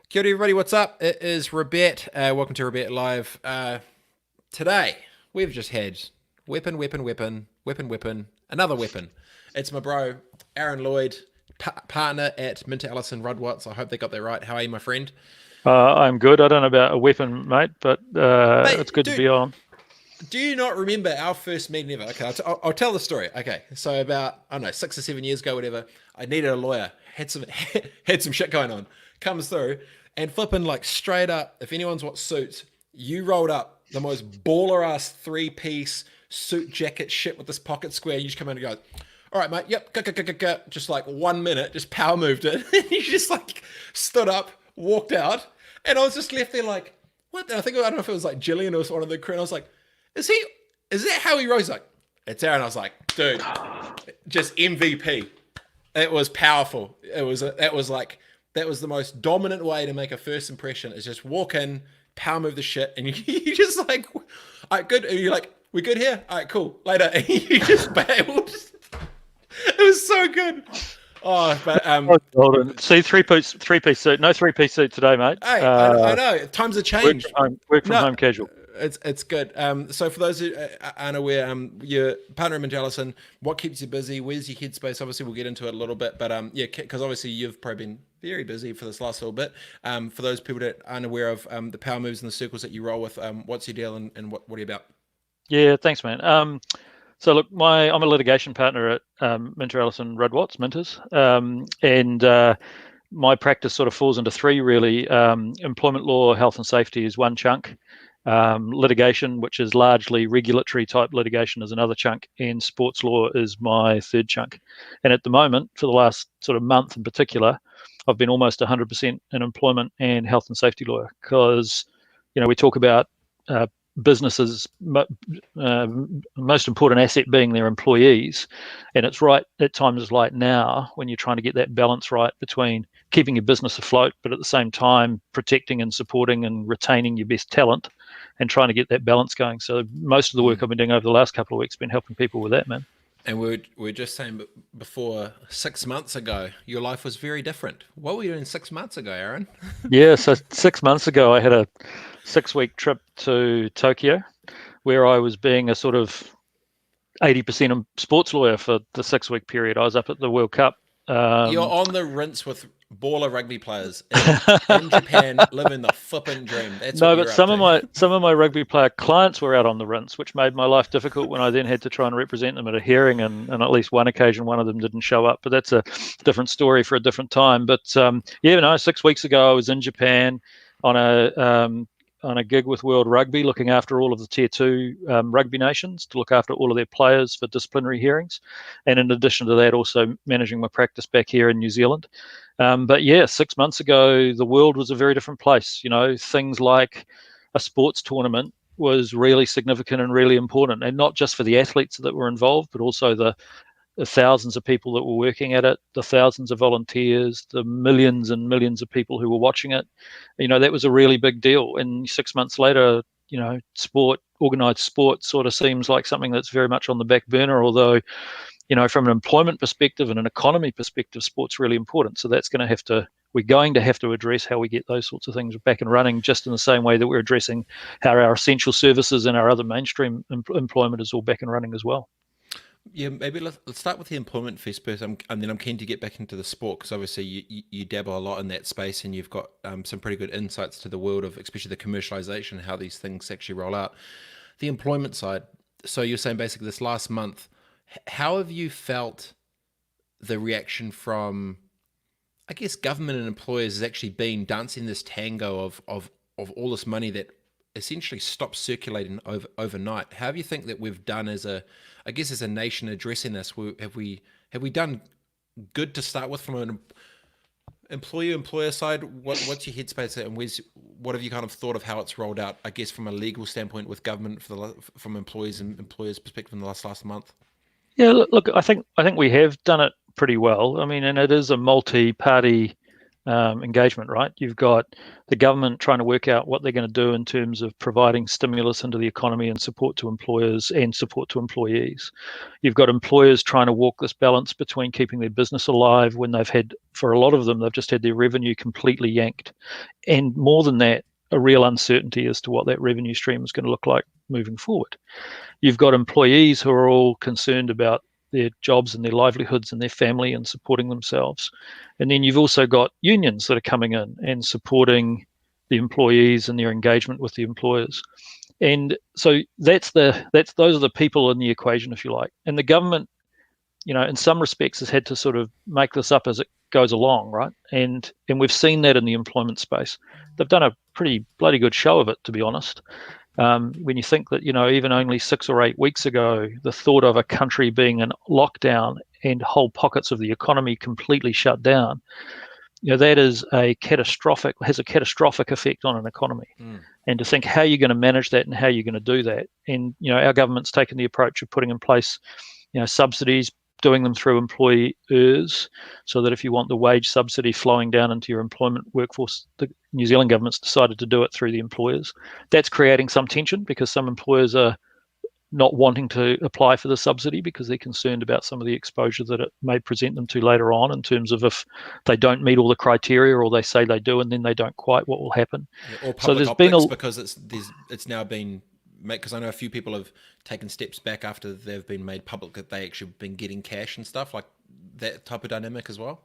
Kia ora everybody, what's up? It is Robett. Welcome to Robett Live. Today, we've just had weapon, another weapon. It's my bro, Aaron Lloyd, partner at MinterEllisonRuddWatts. I hope they got that right. How are you, my friend? I'm good. I don't know about a weapon, mate, but it's Mate, good to dude, be on. do you not remember our first meeting ever? Okay, I'll tell the story. Okay, so about, I don't know, 6 or 7 years ago, whatever, I needed a lawyer, had some, had some shit going on, comes through, and flipping like straight up, if anyone's what suits, you rolled up the most baller ass 3 piece suit jacket shit with this pocket square. You just come in and go, all right, mate, yep, just like 1 minute, just power moved it. And you just like stood up, walked out, and I was just left there like, what? And I don't know if it was like Jillian or one of the crew, and I was like, is he? Is that how he rose? Like, it's Aaron. I was like, dude, just MVP. It was powerful. That was the most dominant way to make a first impression. Is just walk in, power move the shit, and you just like, all right, good. And you're like, we good here? All right, cool. Later. And you just bailed. It was so good. Oh, but Golden. See, three piece suit. No 3-piece suit today, mate. hey, I know times have changed. Work from No, home casual. it's good. So for those who aren't aware, your partner in MinterEllison, what keeps you busy? Where's your headspace? Obviously, we'll get into it a little bit, but yeah, because obviously you've probably been very busy for this last little bit. For those people that aren't aware of the power moves and the circles that you roll with, what's your deal and what are you about? Yeah, thanks, man. So look, I'm a litigation partner at MinterEllisonRuddWatts, Minters, and my practice sort of falls into three really. Employment law, health and safety is one chunk. Litigation, which is largely regulatory type litigation, is another chunk, and sports law is my third chunk. And at the moment, for the last sort of month in particular, I've been almost 100% an employment and health and safety lawyer because, we talk about businesses' most important asset being their employees, and it's right at times like now when you're trying to get that balance right between keeping your business afloat, but at the same time protecting and supporting and retaining your best talent and trying to get that balance going. So most of the work I've been doing over the last couple of weeks has been helping people with that, man. And we are just saying before 6 months ago, your life was very different. What were you doing 6 months ago, Aaron? Yeah, so 6 months ago, I had a 6-week trip to Tokyo where I was being a sort of 80% sports lawyer for the 6-week period. I was up at the World Cup. You're on the rinse with baller rugby players in Japan, living the flipping dream. That's what No, but you're up to. some of my rugby player clients were out on the rinse, which made my life difficult when I then had to try and represent them at a hearing. And at least one occasion, one of them didn't show up. But that's a different story for a different time. But yeah, no, 6 weeks ago, I was in Japan on a gig with World Rugby, looking after all of the Tier 2 rugby nations, to look after all of their players for disciplinary hearings. And in addition to that, also managing my practice back here in New Zealand. But yeah, 6 months ago, the world was a very different place. Things like a sports tournament was really significant and really important, and not just for the athletes that were involved, but also the thousands of people that were working at it, the thousands of volunteers, the millions and millions of people who were watching it. That was a really big deal. And 6 months later, organized sport sort of seems like something that's very much on the back burner, although from an employment perspective and an economy perspective, sport's really important. So we're going to have to address how we get those sorts of things back and running, just in the same way that we're addressing how our essential services and our other mainstream employment is all back and running as well. Yeah, maybe let's start with the employment first, and then I'm keen to get back into the sport because obviously you dabble a lot in that space and you've got some pretty good insights to the world of especially the commercialization, how these things actually roll out. The employment side. So you're saying basically this last month, how have you felt the reaction from, I guess, government and employers has actually been dancing this tango of all this money that essentially stops circulating overnight? How do you think that we've done as a nation addressing this? Have we done good to start with from an employer side? What's your headspace and what have you kind of thought of how it's rolled out? I guess from a legal standpoint with government from employees and employers' perspective in the last month. Yeah, look, I think we have done it pretty well. I mean, and it is a multi-party engagement, right? You've got the government trying to work out what they're going to do in terms of providing stimulus into the economy and support to employers and support to employees. You've got employers trying to walk this balance between keeping their business alive when they've had, for a lot of them, they've just had their revenue completely yanked. And more than that, a real uncertainty as to what that revenue stream is going to look like moving forward. You've got employees who are all concerned about their jobs and their livelihoods and their family and supporting themselves. And then you've also got unions that are coming in and supporting the employees and their engagement with the employers. And so those are the people in the equation, if you like. And the government, in some respects has had to sort of make this up as it goes along, right? And we've seen that in the employment space. They've done a pretty bloody good show of it, to be honest. When you think that, even only 6 or 8 weeks ago, the thought of a country being in lockdown and whole pockets of the economy completely shut down, that has a catastrophic effect on an economy. And to think how you're going to manage that and how you're going to do that. And, our government's taken the approach of putting in place, subsidies, doing them through employers, so that if you want the wage subsidy flowing down into your employment workforce, the New Zealand government's decided to do it through the employers. That's creating some tension because some employers are not wanting to apply for the subsidy because they're concerned about some of the exposure that it may present them to later on, in terms of if they don't meet all the criteria, or they say they do and then they don't quite, what will happen. Or public optics, because it's now been, because I know a few people have taken steps back after they've been made public that they actually been getting cash and stuff, like that type of dynamic as well.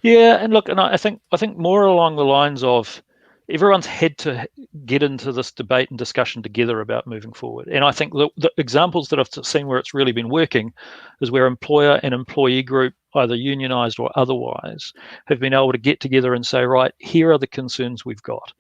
Yeah, and look, and I think more along the lines of everyone's had to get into this debate and discussion together about moving forward. And I think the examples that I've seen where it's really been working is where employer and employee group, either unionized or otherwise, have been able to get together and say, right, here are the concerns we've got.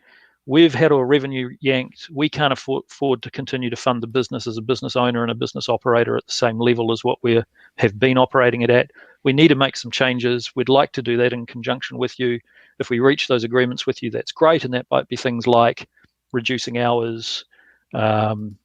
We've had our revenue yanked. We can't afford to continue to fund the business as a business owner and a business operator at the same level as what we have been operating it at. We need to make some changes. We'd like to do that in conjunction with you. If we reach those agreements with you, that's great. And that might be things like reducing hours, using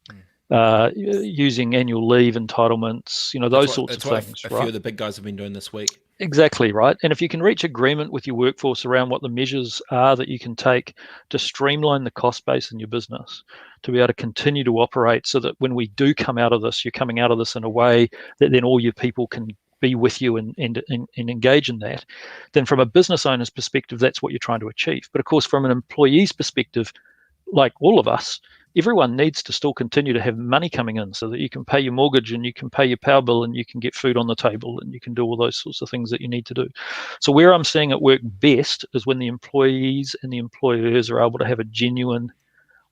annual leave entitlements, those sorts of things. A few of the big guys have been doing this week. Exactly right. And if you can reach agreement with your workforce around what the measures are that you can take to streamline the cost base in your business, to be able to continue to operate so that when we do come out of this, you're coming out of this in a way that then all your people can be with you and engage in that, then from a business owner's perspective, that's what you're trying to achieve. But of course, from an employee's perspective, like all of us, everyone needs to still continue to have money coming in so that you can pay your mortgage and you can pay your power bill and you can get food on the table and you can do all those sorts of things that you need to do. So where I'm seeing it work best is when the employees and the employers are able to have a genuine,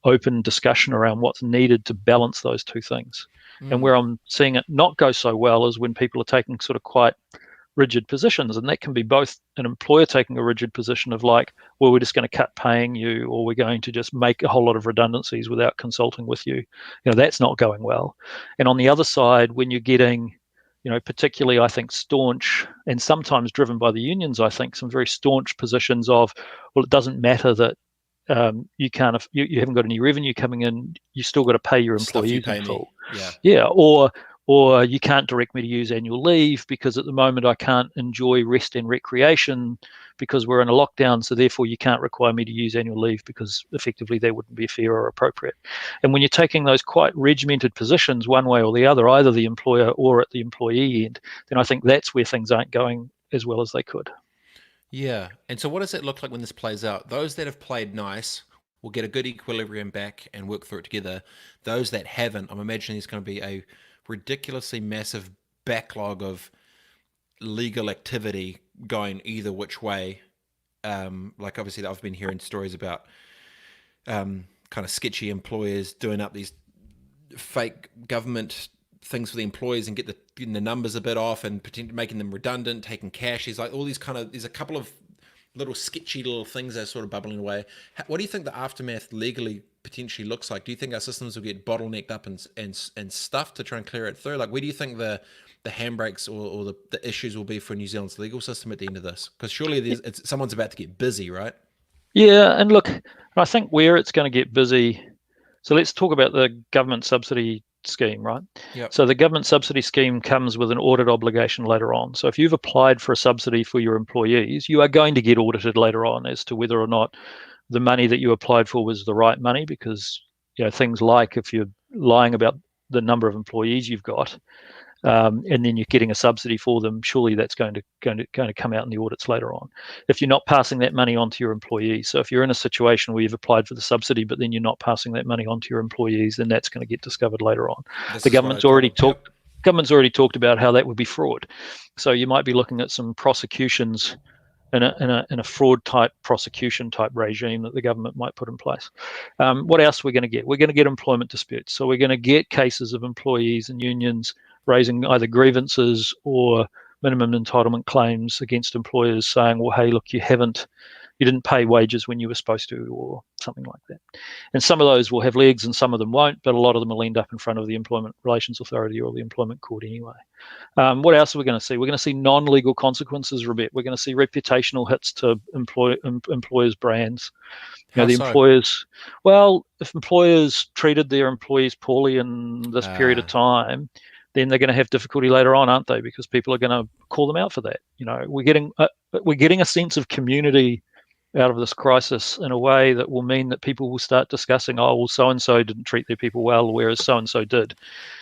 open discussion around what's needed to balance those two things. And where I'm seeing it not go so well is when people are taking sort of quite rigid positions, and that can be both an employer taking a rigid position of like, well, we're just going to cut paying you, or we're going to just make a whole lot of redundancies without consulting with you. That's not going well. And on the other side, when you're getting, particularly I think staunch, and sometimes driven by the unions, I think some very staunch positions of, well, it doesn't matter that you haven't got any revenue coming in, you still got to pay your employees in full. Yeah. Or you can't direct me to use annual leave because at the moment I can't enjoy rest and recreation because we're in a lockdown, so therefore you can't require me to use annual leave because effectively that wouldn't be fair or appropriate. And when you're taking those quite regimented positions one way or the other, either the employer or at the employee end, then I think that's where things aren't going as well as they could. Yeah. And so what does it look like when this plays out? Those that have played nice will get a good equilibrium back and work through it together. Those that haven't, I'm imagining there's going to be a ridiculously massive backlog of legal activity going either which way. Like obviously I've been hearing stories about kind of sketchy employers doing up these fake government things for the employees and getting the numbers a bit off and making them redundant, taking cash. There's like all these there's a couple of little sketchy little things that are sort of bubbling away. What do you think the aftermath legally potentially looks like? Do you think our systems will get bottlenecked up and stuff to try and clear it through? Like, where do you think the handbrakes or the issues will be for New Zealand's legal system at the end of this? Because surely someone's about to get busy, right? Yeah, and look, I think where it's going to get busy. So let's talk about the government subsidy scheme, right? Yep. So the government subsidy scheme comes with an audit obligation later on. So if you've applied for a subsidy for your employees, you are going to get audited later on as to whether or not the money that you applied for was the right money, because things like if you're lying about the number of employees you've got, and then you're getting a subsidy for them, surely that's going to come out in the audits later on. If you're not passing that money on to your employees, so if you're in a situation where you've applied for the subsidy but then you're not passing that money on to your employees, then that's going to get discovered later on. The government's already talked about how that would be fraud. So you might be looking at some prosecutions in a fraud type prosecution type regime that the government might put in place. What else are we going to get? We're going to get employment disputes. So we're going to get cases of employees and unions raising either grievances or minimum entitlement claims against employers saying, well, hey, look, you didn't pay wages when you were supposed to, or something like that. And some of those will have legs and some of them won't, but a lot of them will end up in front of the Employment Relations Authority or the Employment Court anyway. What else are we going to see? We're going to see non-legal consequences, robett. We're going to see reputational hits to employers' brands. The employers, well, if employers treated their employees poorly in this period of time, then they're going to have difficulty later on, aren't they? Because people are going to call them out for that. We're getting a sense of community out of this crisis in a way that will mean that people will start discussing, oh, well, so-and-so didn't treat their people well, whereas so-and-so did.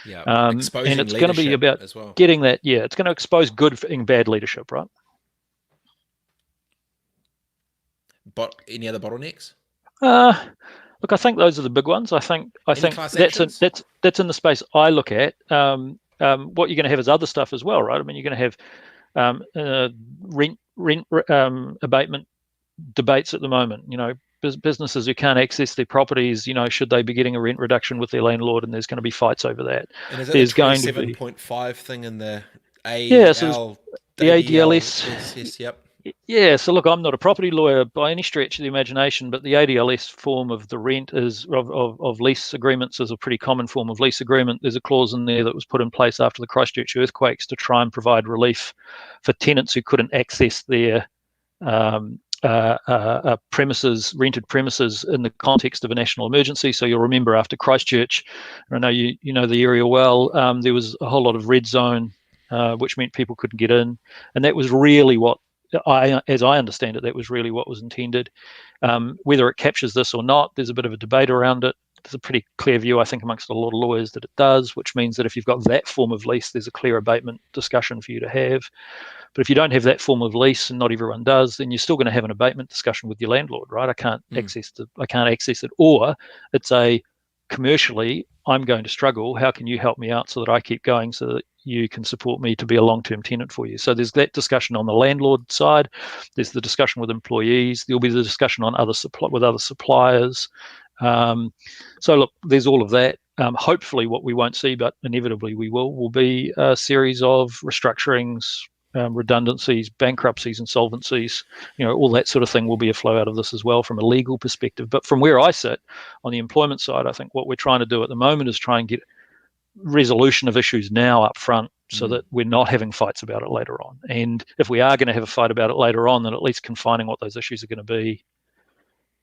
Yeah, and it's going to be about as well. Getting that, it's going to expose good and bad leadership, right? But any other bottlenecks? Look, I think those are the big ones. I think that's in the space I look at. What you're going to have is other stuff as well, right? I mean, you're going to have rent abatement debates at the moment. Businesses who can't access their properties, should they be getting a rent reduction with their landlord? And there's going to be fights over that. And is it the 27.5 thing in the so the ADLS? Yep. Yeah, so look, I'm not a property lawyer by any stretch of the imagination, but the ADLS form of the rent of lease agreements is a pretty common form of lease agreement. There's a clause in there that was put in place after the Christchurch earthquakes to try and provide relief for tenants who couldn't access their rented premises in the context of a national emergency. So you'll remember after Christchurch, I know you know the area well, there was a whole lot of red zone, which meant people couldn't get in, and that was really what, as I understand it, that was really what was intended. Whether it captures this or not, there's a bit of a debate around it. There's a pretty clear view, I think, amongst a lot of lawyers that it does, which means that if you've got that form of lease, there's a clear abatement discussion for you to have. But if you don't have that form of lease, and not everyone does, then you're still going to have an abatement discussion with your landlord, right? I can't access it, or it's commercially, I'm going to struggle. How can you help me out so that I keep going, so that you can support me to be a long-term tenant for you? So there's that discussion on the landlord side. There's the discussion with employees. There'll be the discussion on with other suppliers. So look, there's all of that. Hopefully what we won't see, but inevitably we will be a series of restructurings, redundancies, bankruptcies, insolvencies, all that sort of thing will be a flow out of this as well from a legal perspective. But from where I sit on the employment side, I think what we're trying to do at the moment is try and get resolution of issues now up front, so that we're not having fights about it later on. And if we are going to have a fight about it later on, then at least confining what those issues are going to be,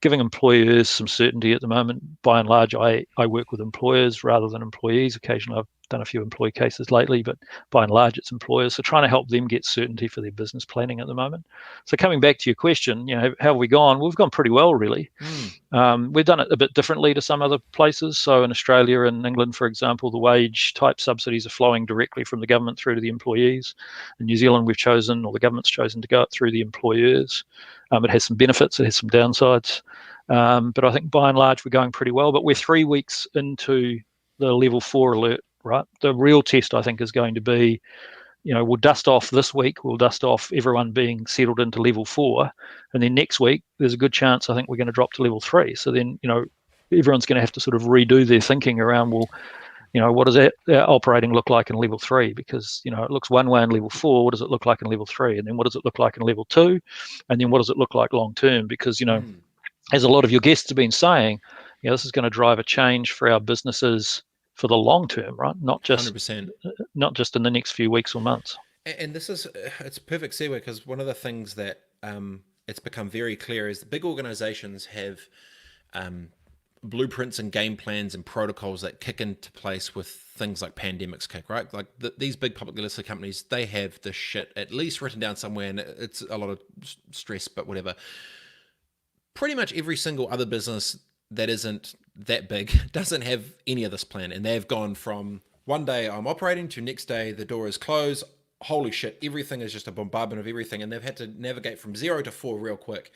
giving employers some certainty. At the moment, by and large, I work with employers rather than employees. Occasionally I've done a few employee cases lately, but by and large it's employers. So trying to help them get certainty for their business planning at the moment. So coming back to your question, how have we gone? We've gone pretty well, really. We've done it a bit differently to some other places. So in Australia and England, for example, the wage type subsidies are flowing directly from the government through to the employees. In New Zealand, the government's chosen to go it through the employers. It has some benefits, it has some downsides. But I think by and large, we're going pretty well. But we're 3 weeks into the level 4 alert, right? The real test, I think, is going to be, we'll dust off this week. We'll dust off everyone being settled into level 4. And then next week, there's a good chance, I think, we're going to drop to level 3. So then, everyone's going to have to sort of redo their thinking around, well, what does that operating look like in level 3? Because, it looks one way in level 4. What does it look like in level 3? And then what does it look like in level 2? And then what does it look like long term? Because, as a lot of your guests have been saying, this is going to drive a change for our businesses for the long term, right? Not just 100%. Not just in the next few weeks or months. And it's a perfect segue, because one of the things that it's become very clear is the big organizations have blueprints and game plans and protocols that kick into place with things like pandemics kick, right? Like these big publicly listed companies, they have this shit at least written down somewhere, and it's a lot of stress, but whatever. Pretty much every single other business that isn't that big doesn't have any of this plan, and they've gone from one day I'm operating to next day the door is closed. Holy shit, everything is just a bombardment of everything, and they've had to navigate from 0 to 4 real quick.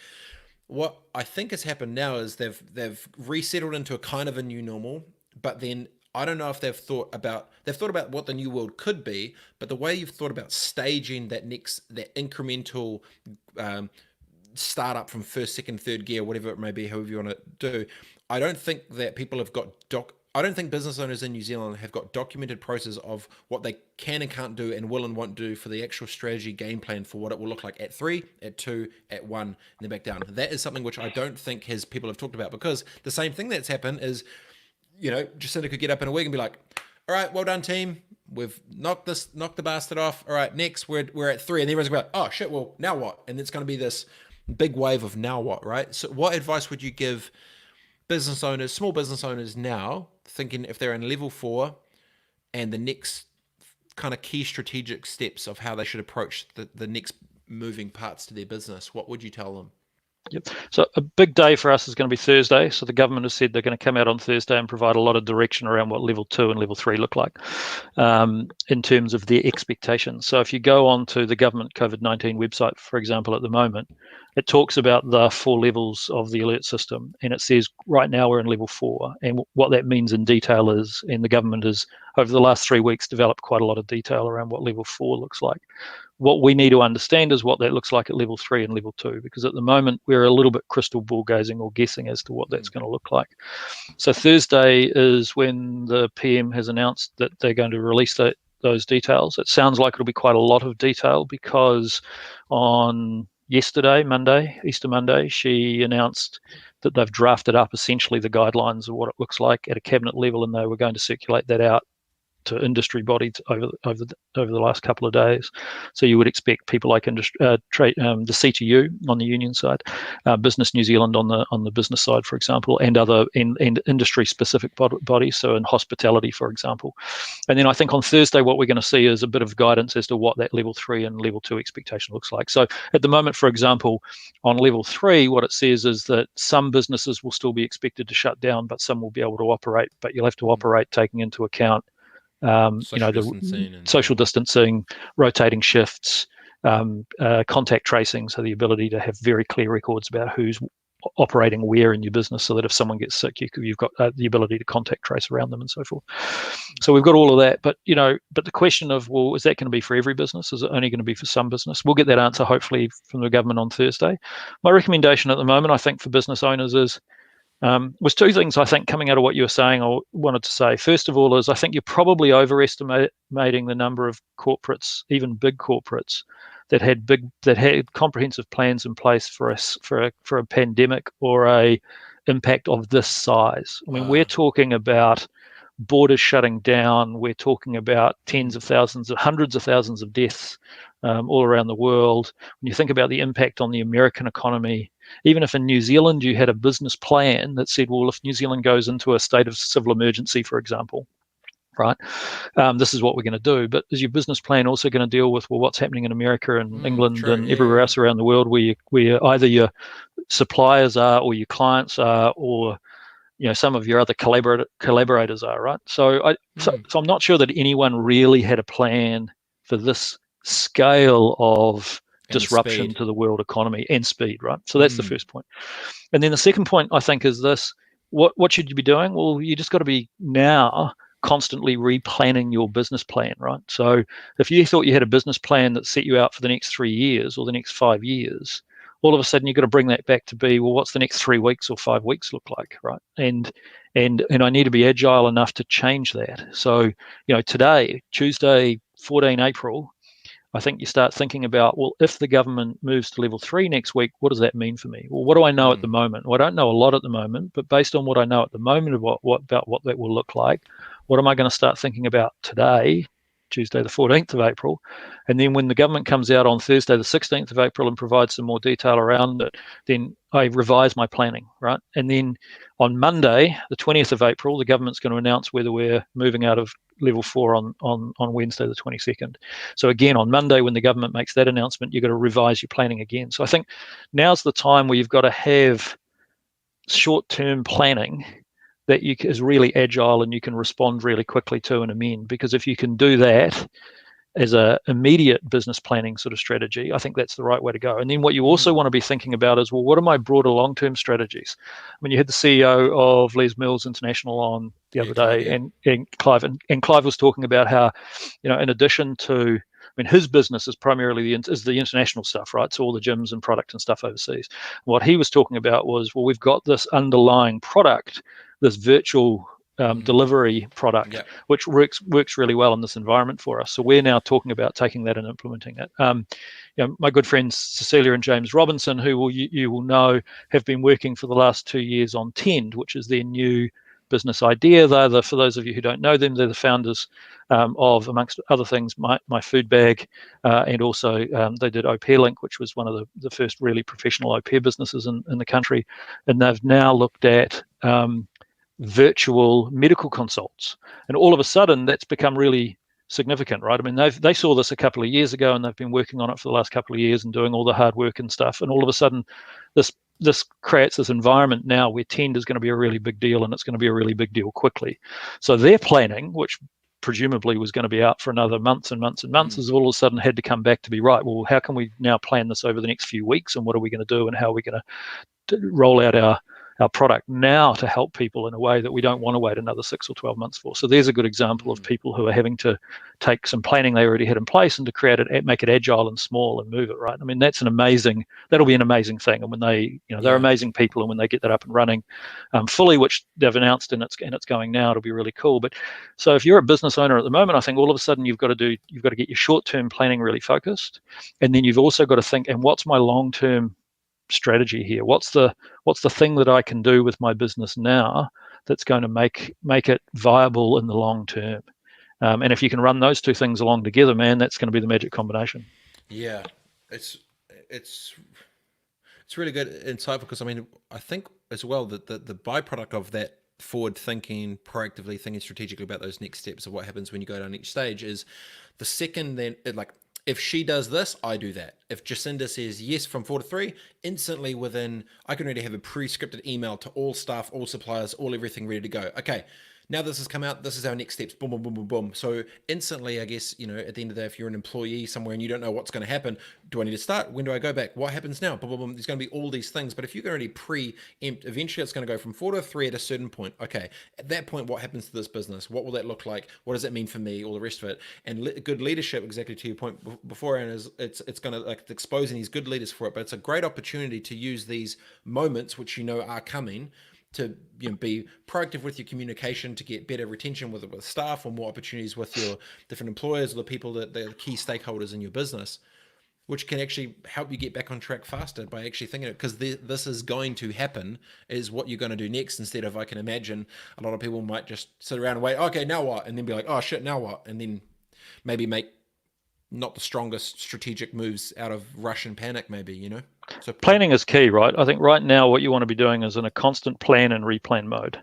What I think has happened now is they've resettled into a kind of a new normal, but then I don't know if they've thought about what the new world could be, but the way you've thought about staging that incremental startup from first, second, third gear, whatever it may be, however you want to do, I don't think that people have got I don't think business owners in New Zealand have got documented process of what they can and can't do and will and won't do for the actual strategy game plan for what it will look like at 3, at 2, at 1, and then back down. That is something which I don't think people have talked about, because the same thing that's happened is, Jacinda could get up in a week and be like, all right, well done team. We've knocked the bastard off. All right, next we're at 3. And everyone's going to be like, oh shit, well now what? And it's going to be this big wave of now what, right? So what advice would you give business owners, small business owners now, thinking if they're in level 4 and the next kind of key strategic steps of how they should approach the next moving parts to their business, what would you tell them? Yep. So a big day for us is going to be Thursday. So the government has said they're going to come out on Thursday and provide a lot of direction around what level 2 and level 3 look like in terms of their expectations. So if you go on to the government COVID-19 website, for example, at the moment, it talks about the 4 levels of the alert system. And it says right now we're in level 4. And what that means in detail is, and the government has, over the last 3 weeks, developed quite a lot of detail around what level 4 looks like. What we need to understand is what that looks like at level 3 and level 2, because at the moment we're a little bit crystal ball gazing or guessing as to what that's going to look like. So Thursday is when the PM has announced that they're going to release those details. It sounds like it'll be quite a lot of detail, because on yesterday, Monday, Easter Monday, she announced that they've drafted up essentially the guidelines of what it looks like at a cabinet level, and they were going to circulate that out to industry bodies over the last couple of days. So you would expect people like the CTU on the union side, Business New Zealand on the business side, for example, and other industry specific bodies. So in hospitality, for example. And then I think on Thursday, what we're going to see is a bit of guidance as to what that level 3 and level 2 expectation looks like. So at the moment, for example, on level 3, what it says is that some businesses will still be expected to shut down, but some will be able to operate. But you'll have to operate taking into account social distancing, rotating shifts, contact tracing, so the ability to have very clear records about who's operating where in your business, so that if someone gets sick, you've got the ability to contact trace around them and so forth. So we've got all of that, but the question of, well, is that going to be for every business? Is it only going to be for some business? We'll get that answer hopefully from the government on Thursday. My recommendation at the moment, I think, for business owners is, was 2 things I think coming out of what you were saying I wanted to say. First of all is, I think you're probably overestimating the number of corporates, even big corporates, that had comprehensive plans in place for a pandemic or a impact of this size. I mean, we're talking about borders shutting down. We're talking about tens of thousands, hundreds of thousands of deaths all around the world. When you think about the impact on the American economy, even if in New Zealand you had a business plan that said, well, if New Zealand goes into a state of civil emergency, for example, right, this is what we're going to do. But is your business plan also going to deal with, well, what's happening in America and England and everywhere else around the world where either your suppliers are or your clients are, or some of your other collaborators are, right? So I'm not sure that anyone really had a plan for this scale of disruption to the world economy and speed, right? So that's the first point. And then the second point, I think, is this: what should you be doing? Well, you just got to be now constantly replanning your business plan, right? So if you thought you had a business plan that set you out for the next 3 years or the next 5 years, all of a sudden you've got to bring that back to be, well, what's the next 3 weeks or 5 weeks look like, right? And I need to be agile enough to change that. So, today, Tuesday, 14 April, I think you start thinking about, well, if the government moves to level 3 next week, what does that mean for me? Well, what do I know at the moment? Well, I don't know a lot at the moment, but based on what I know at the moment about what that will look like, what am I going to start thinking about today, Tuesday the 14th of April. And then when the government comes out on Thursday the 16th of April and provides some more detail around it, then I revise my planning, right? And then on Monday, the 20th of April, the government's going to announce whether we're moving out of level 4 on Wednesday the 22nd. So again, on Monday, when the government makes that announcement, you've got to revise your planning again. So I think now's the time where you've got to have short-term planning that is really agile and you can respond really quickly to and amend. Because if you can do that as a immediate business planning sort of strategy, I think that's the right way to go. And then what you also want to be thinking about is, well, what are my broader long-term strategies? I mean, you had the CEO of Les Mills International on the other day, and Clive, and Clive was talking about how, in addition to, I mean, his business is primarily the international stuff, right? So all the gyms and product and stuff overseas. What he was talking about was, well, we've got this underlying product, this virtual delivery product, which works really well in this environment for us. So we're now talking about taking that and implementing it. My good friends Cecilia and James Robinson, who you will know, have been working for the last 2 years on Tend, which is their new business idea. For those of you who don't know them, they're the founders of, amongst other things, my Food Bag, and also they did Au Pair Link, which was one of the first really professional au pair businesses in the country. And they've now looked at virtual medical consults, and all of a sudden that's become really significant, right? I mean, they saw this a couple of years ago, and they've been working on it for the last couple of years and doing all the hard work and stuff. And all of a sudden, this creates this environment now where Tend is going to be a really big deal, and it's going to be a really big deal quickly. So their planning, which presumably was going to be out for another months and months and months, has all of a sudden had to come back to be, right, well, how can we now plan this over the next few weeks, and what are we going to do, and how are we going to roll out our product now to help people in a way that we don't want to wait another 6 or 12 months for. So there's a good example of people who are having to take some planning they already had in place and to make it agile and small and move it, right? I mean, that'll be an amazing thing. And when they're amazing people, and when they get that up and running fully, which they've announced and it's going now, it'll be really cool. But so if you're a business owner at the moment, I think all of a sudden you've got to get your short-term planning really focused. And then you've also got to think, and what's my long-term strategy here? What's the thing that I can do with my business now that's going to make it viable in the long term? And if you can run those two things along together, man, that's going to be the magic combination. Yeah, it's really good, insightful, because I mean, I think as well that the byproduct of that forward thinking, proactively thinking strategically about those next steps of what happens when you go down each stage is the second then if she does this, I do that. If Jacinda says yes from 4 to 3, instantly I can already have a pre-scripted email to all staff, all suppliers, all everything ready to go. Okay, now this has come out, this is our next steps, boom, boom, boom, boom, boom. So instantly, I guess, at the end of the day, if you're an employee somewhere and you don't know what's going to happen, do I need to start? When do I go back? What happens now? Boom, boom, boom. There's going to be all these things. But if you can already preempt, eventually it's going to go from 4 to 3 at a certain point. Okay, at that point, what happens to this business? What will that look like? What does that mean for me? All the rest of it. And good leadership, exactly to your point before, Aaron, is it's going to exposing these good leaders for it. But it's a great opportunity to use these moments, which are coming, to be proactive with your communication, to get better retention with staff, or more opportunities with your different employers, or the people that they're the key stakeholders in your business, which can actually help you get back on track faster by actually thinking it, because this is going to happen, is what you're going to do next, instead of, I can imagine a lot of people might just sit around and wait, okay, now what? And then be like, oh shit, now what? And then maybe make not the strongest strategic moves out of rush and panic, maybe, So planning is key, right? I think right now what you want to be doing is in a constant plan and replan mode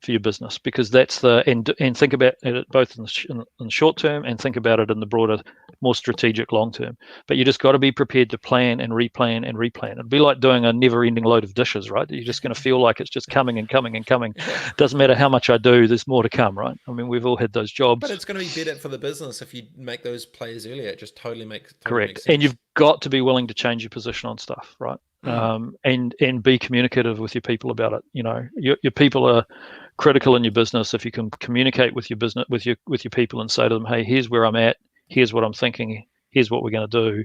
for your business, because that's and think about it both in the short term, and think about it in the broader, more strategic long term. But you just got to be prepared to plan and replan and replan. It'd be like doing a never-ending load of dishes, right? You're just going to feel like it's just coming and coming and coming. Doesn't matter how much I do, there's more to come, right? I mean, we've all had those jobs. But it's going to be better for the business if you make those plays earlier. It just totally makes correct. Sense. And you've got to be willing to change your position on stuff, right? And be communicative with your people about it. Your people are critical in your business. If you can communicate with your business, with your people, and say to them, hey, here's where I'm at, here's what I'm thinking, here's what we're going to do.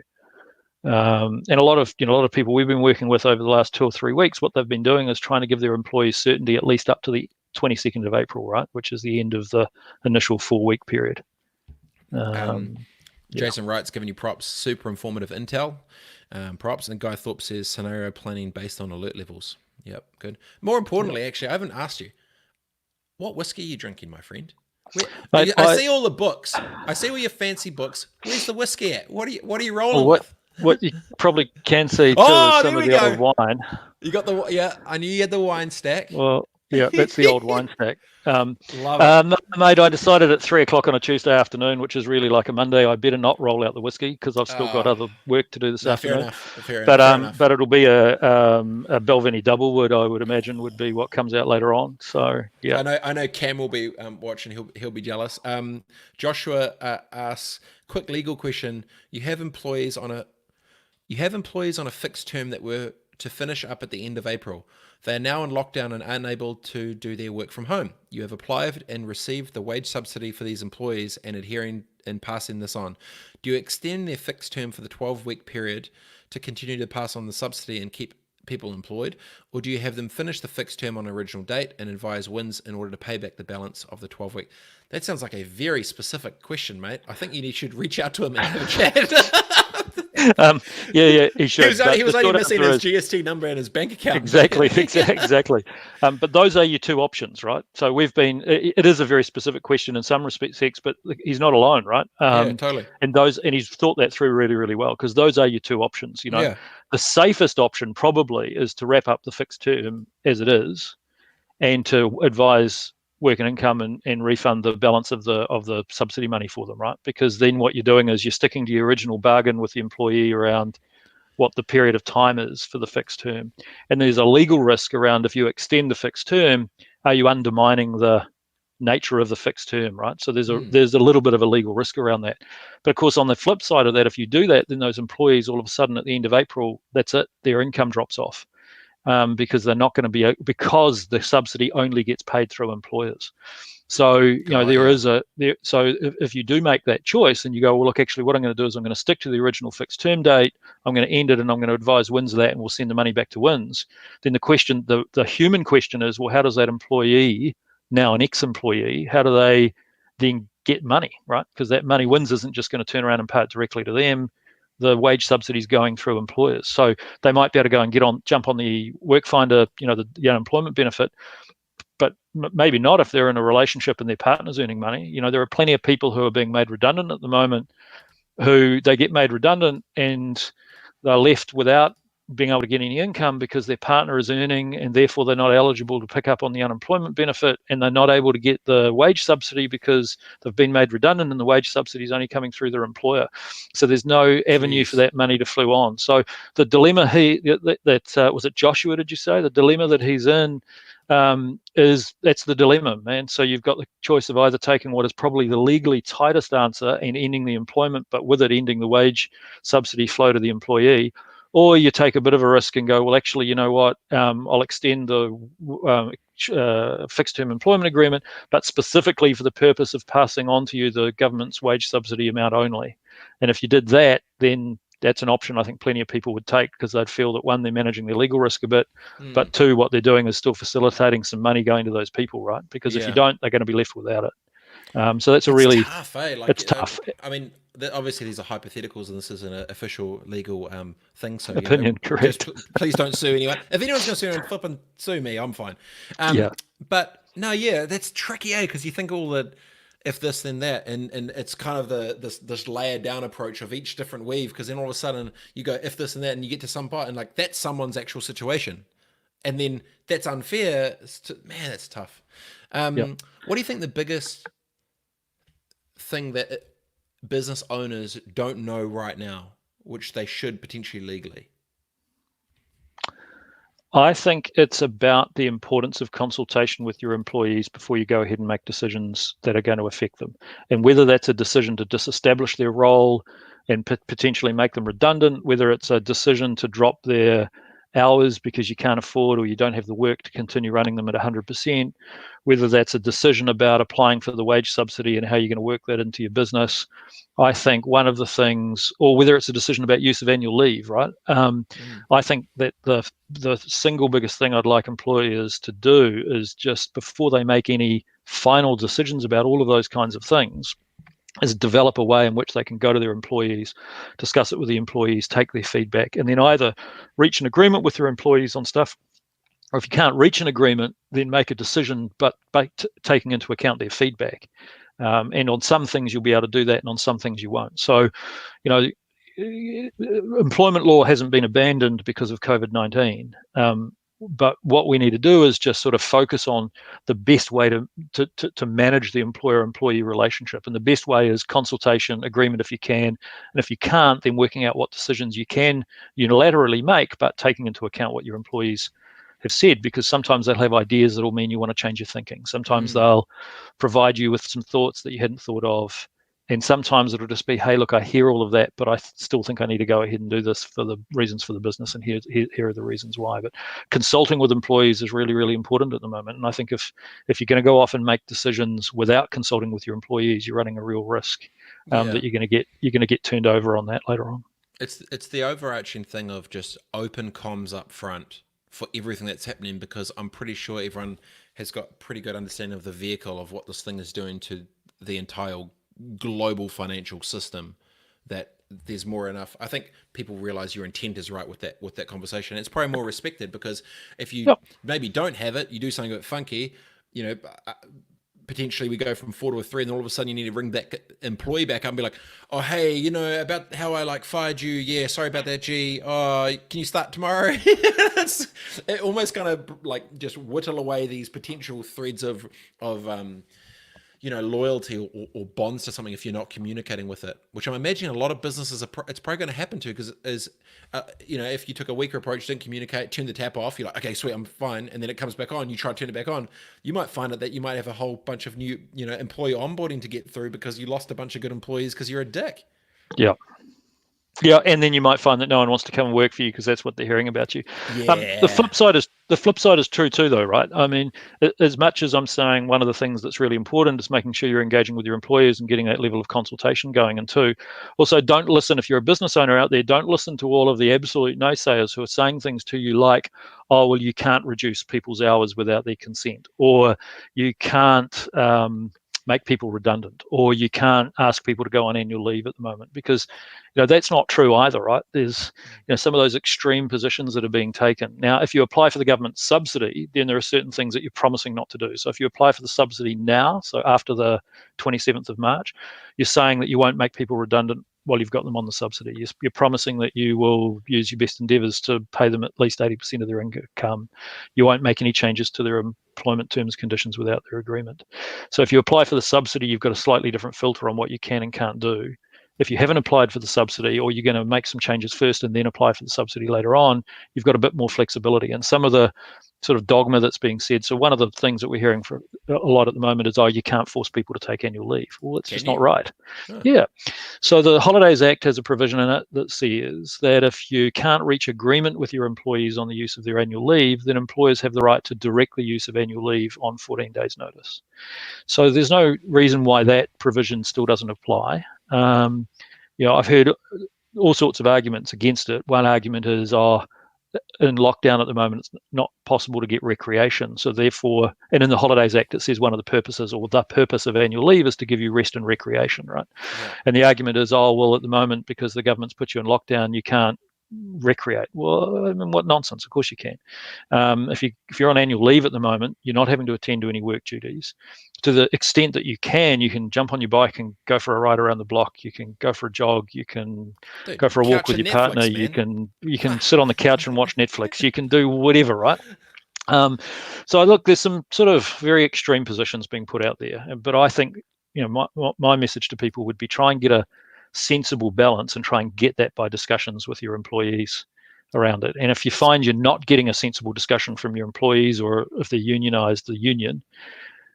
And a lot of people we've been working with over the last 2 or 3 weeks, what they've been doing is trying to give their employees certainty at least up to the 22nd of April, right, which is the end of the initial 4-week period. Jason Wright's giving you props, super informative intel. Props. And Guy Thorpe says scenario planning based on alert levels. Yep, good. More importantly, actually, I haven't asked you, what whiskey are you drinking, my friend? I see all the books. I see all your fancy books. Where's the whiskey at? What are you rolling with? What you probably can see too is some of the old wine. You got I knew you had the wine stack. Well, yeah, that's the old wine stack. Love it. Mate, I decided at 3:00 on a Tuesday afternoon, which is really like a Monday, I better not roll out the whiskey because I've still got other work to do this afternoon. Fair enough. But it'll be a Belvini Doublewood, I would imagine, would be what comes out later on. So yeah, I know Cam will be watching. He'll be jealous. Joshua asks, quick legal question: You have employees on a fixed term that were to finish up at the end of April. They are now in lockdown and unable to do their work from home. You have applied and received the wage subsidy for these employees and adhering and passing this on. Do you extend their fixed term for the 12-week period to continue to pass on the subsidy and keep people employed? Or do you have them finish the fixed term on original date and advise wins in order to pay back the balance of the 12-week? That sounds like a very specific question, mate. I think you should reach out to him and have a chat. Yeah, he should. He was only missing his GST number and his bank account. Exactly. But those are your two options, right? So it is a very specific question in some respects, but he's not alone, right? Yeah, totally. And he's thought that through really, really well, because those are your two options. The safest option probably is to wrap up the fixed term as it is, and to advise work and income and refund the balance of the subsidy money for them, right? Because then what you're doing is you're sticking to your original bargain with the employee around what the period of time is for the fixed term. And there's a legal risk around, if you extend the fixed term, are you undermining the nature of the fixed term, right? So there's a little bit of a legal risk around that. But of course, on the flip side of that, if you do that, then those employees all of a sudden at the end of April, that's it, their income drops off. Because they're not going to be, because the subsidy only gets paid through employers. So so if you do make that choice and you go, well, look, actually what I'm going to do is I'm going to stick to the original fixed term date, I'm going to end it, and I'm going to advise wins of that, and we'll send the money back to wins. Then the human question is, well, how does that employee, now an ex-employee, how do they then get money, right? Because that money, wins isn't just going to turn around and pay it directly to them. The wage subsidies going through employers. So they might be able to go and jump on the Workfinder, the unemployment benefit, but maybe not if they're in a relationship and their partner's earning money. There are plenty of people who are being made redundant at the moment who they get made redundant and they're left without being able to get any income because their partner is earning, and therefore they're not eligible to pick up on the unemployment benefit, and they're not able to get the wage subsidy because they've been made redundant and the wage subsidy is only coming through their employer. So there's no avenue for that money to flow on. So the dilemma was it Joshua, did you say? The dilemma that he's in that's the dilemma, man. So you've got the choice of either taking what is probably the legally tightest answer and ending the employment, but with it ending the wage subsidy flow to the employee, or you take a bit of a risk and go, well, actually, you know what, I'll extend the fixed term employment agreement, but specifically for the purpose of passing on to you the government's wage subsidy amount only. And if you did that, then that's an option I think plenty of people would take, because they'd feel that, one, they're managing their legal risk a bit, but two, what they're doing is still facilitating some money going to those people, right? Because if you don't, they're going to be left without it. So that's really tough, eh? It's tough. I mean, obviously these are hypotheticals, and this is an official legal thing. So opinion, correct. Please don't sue anyone. If anyone's going to sue anyone, flip and sue me. I'm fine. But no, that's tricky, because you think all the if this then that, and it's kind of this layered down approach of each different weave, because then all of a sudden you go if this and that, and you get to some part, and like that's someone's actual situation, and then that's unfair. Man, that's tough. What do you think the biggest thing that business owners don't know right now, which they should potentially legally? I think it's about the importance of consultation with your employees before you go ahead and make decisions that are going to affect them. And whether that's a decision to disestablish their role and potentially make them redundant, whether it's a decision to drop their hours because you can't afford or you don't have the work to continue running them at 100%, whether that's a decision about applying for the wage subsidy and how you're going to work that into your business. I think one of the things, or whether it's a decision about use of annual leave, right? I think that the single biggest thing I'd like employers to do is, just before they make any final decisions about all of those kinds of things, is develop a way in which they can go to their employees, discuss it with the employees, take their feedback, and then either reach an agreement with their employees on stuff, or if you can't reach an agreement, then make a decision, but by taking into account their feedback. And on some things you'll be able to do that, and on some things you won't. So, employment law hasn't been abandoned because of COVID-19. But what we need to do is just sort of focus on the best way to manage the employer-employee relationship. And the best way is consultation, agreement if you can. And if you can't, then working out what decisions you can unilaterally make, but taking into account what your employees have said, because sometimes they'll have ideas that will mean you want to change your thinking. Sometimes they'll provide you with some thoughts that you hadn't thought of. And sometimes it'll just be, hey, look, I hear all of that, but I still think I need to go ahead and do this for the reasons for the business, and here are the reasons why. But consulting with employees is really, really important at the moment. And I think if you're going to go off and make decisions without consulting with your employees, you're running a real risk that you're going to get turned over on that later on. It's the overarching thing of just open comms up front for everything that's happening, because I'm pretty sure everyone has got pretty good understanding of the vehicle of what this thing is doing to the entire global financial system, that there's more enough. I think people realize your intent is right with that conversation. It's probably more respected, because if you maybe don't have it, you do something a bit funky, potentially we go from 4 to a 3, and all of a sudden you need to ring that employee back up and be like, oh, hey, about how I fired you. Yeah, sorry about that, G. Oh, can you start tomorrow? It almost kind of just whittle away these potential threads of loyalty or bonds to something if you're not communicating with it, which I'm imagining a lot of businesses it's probably going to happen to, because if you took a weaker approach, didn't communicate, turn the tap off, you're like, okay, sweet, I'm fine, and then it comes back on, you try to turn it back on, you might find that you might have a whole bunch of new employee onboarding to get through, because you lost a bunch of good employees because you're a dick. Yeah, and then you might find that no one wants to come and work for you because that's what they're hearing about you. Yeah. The flip side is true too, though, right? I mean, as much as I'm saying one of the things that's really important is making sure you're engaging with your employees and getting that level of consultation going. And two, also don't listen, if you're a business owner out there, don't listen to all of the absolute naysayers who are saying things to you like, oh, well, you can't reduce people's hours without their consent, or you can't make people redundant, or you can't ask people to go on annual leave at the moment, because that's not true either, right? There's some of those extreme positions that are being taken. Now, if you apply for the government subsidy, then there are certain things that you're promising not to do. So if you apply for the subsidy now, so after the 27th of March, you're saying that you won't make people redundant while you've got them on the subsidy. You're promising that you will use your best endeavours to pay them at least 80% of their income. You won't make any changes to their employment terms and conditions without their agreement. So if you apply for the subsidy, you've got a slightly different filter on what you can and can't do. If you haven't applied for the subsidy, or you're going to make some changes first and then apply for the subsidy later on, you've got a bit more flexibility. And some of the sort of dogma that's being said, so one of the things that we're hearing for a lot at the moment is, oh, you can't force people to take annual leave. Well, it's just not right. Yeah. So the Holidays Act has a provision in it that says that if you can't reach agreement with your employees on the use of their annual leave, then employers have the right to directly use of annual leave on 14 days notice. So there's no reason why that provision still doesn't apply. I've heard all sorts of arguments against it. One argument is, in lockdown at the moment, it's not possible to get recreation. So therefore, and in the Holidays Act, it says one of the purposes, or the purpose of annual leave, is to give you rest and recreation, right? Yeah. And the argument is, oh, well, at the moment, because the government's put you in lockdown, you can't recreate. Well, I mean, what nonsense? Of course you can. If you're on annual leave at the moment, you're not having to attend to any work duties. To the extent that you can jump on your bike and go for a ride around the block. You can go for a jog. You can go for a walk with your partner. Man. You can sit on the couch and watch Netflix. You can do whatever, right? So look, there's some sort of very extreme positions being put out there, but I think my message to people would be, try and get a sensible balance and try and get that by discussions with your employees around it. And if you find you're not getting a sensible discussion from your employees, or if they're unionized, the union,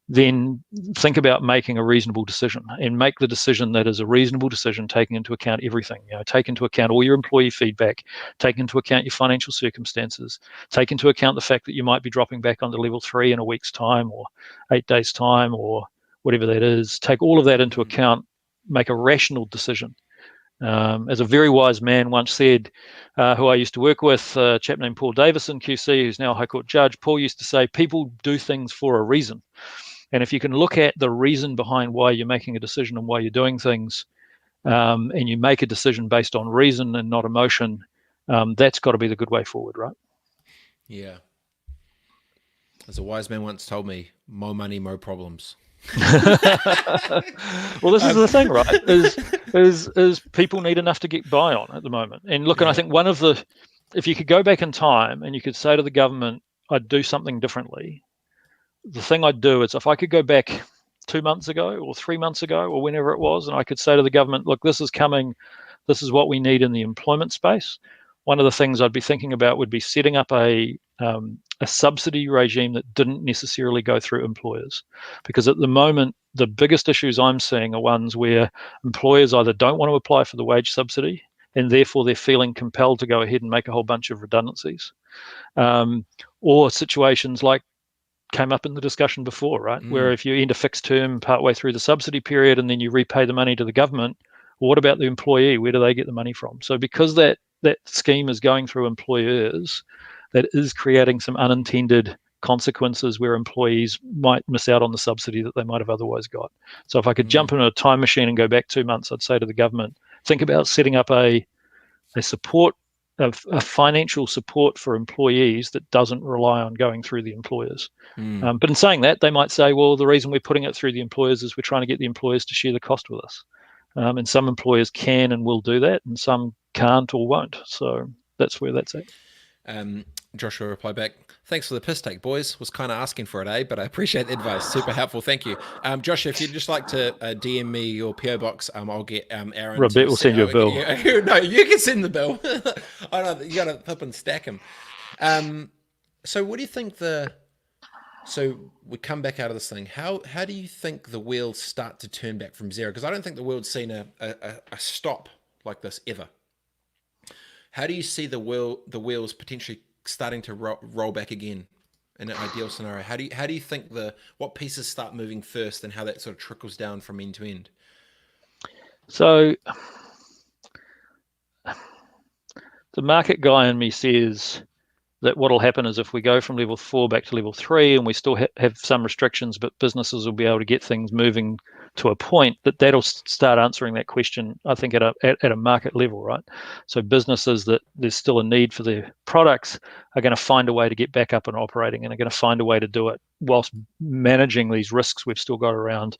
then think about making a reasonable decision, and make the decision that is a reasonable decision, taking into account everything. Take into account all your employee feedback, take into account your financial circumstances, take into account the fact that you might be dropping back onto level 3 in a week's time, or 8 days' time, or whatever that is. Take all of that into account, make a rational decision. As a very wise man once said, who I used to work with, a chap named Paul Davison, QC, who's now a High Court judge, Paul used to say, people do things for a reason. And if you can look at the reason behind why you're making a decision and why you're doing things, and you make a decision based on reason and not emotion, that's got to be the good way forward, right? Yeah. As a wise man once told me, more money, more problems. Well, this is the thing, right? Is people need enough to get by on at the moment. And look, and I think if you could go back in time and you could say to the government, I'd do something differently. The thing I'd do is, if I could go back 2 months ago or 3 months ago or whenever it was, and I could say to the government, look, this is coming, this is what we need in the employment space. One of the things I'd be thinking about would be setting up a subsidy regime that didn't necessarily go through employers. Because at the moment, the biggest issues I'm seeing are ones where employers either don't want to apply for the wage subsidy, and therefore they're feeling compelled to go ahead and make a whole bunch of redundancies. Or situations like came up in the discussion before, right? Where if you end a fixed term partway through the subsidy period and then you repay the money to the government, well, what about the employee? Where do they get the money from? So because that scheme is going through employers, that is creating some unintended consequences where employees might miss out on the subsidy that they might have otherwise got. So if I could jump in a time machine and go back 2 months, I'd say to the government, think about setting up a financial support for employees that doesn't rely on going through the employers. But in saying that, they might say, well, the reason we're putting it through the employers is we're trying to get the employers to share the cost with us. And some employers can and will do that, and some can't or won't. So that's where that's at. Joshua replied back, thanks for the piss take, boys. Was kind of asking for it, but I appreciate the advice. Super helpful. Thank you. Joshua, if you'd just like to DM me your PO box, I'll get Aaron. Robett will send you a bill. No, you can send the bill. I don't know, you got to flip and stack them. So what do you think so we come back out of this thing. How do you think the wheels start to turn back from zero? Because I don't think the world's seen a stop like this ever. How do you see the wheels potentially starting to roll back again in an ideal scenario? How do you think what pieces start moving first, and how that sort of trickles down from end to end? So the market guy in me says that what will happen is if we go from level 4 back to level 3 and we still have some restrictions, but businesses will be able to get things moving to a point that'll start answering that question, I think, at a market level, right? So businesses that there's still a need for their products are going to find a way to get back up and operating, and are going to find a way to do it whilst managing these risks we've still got around,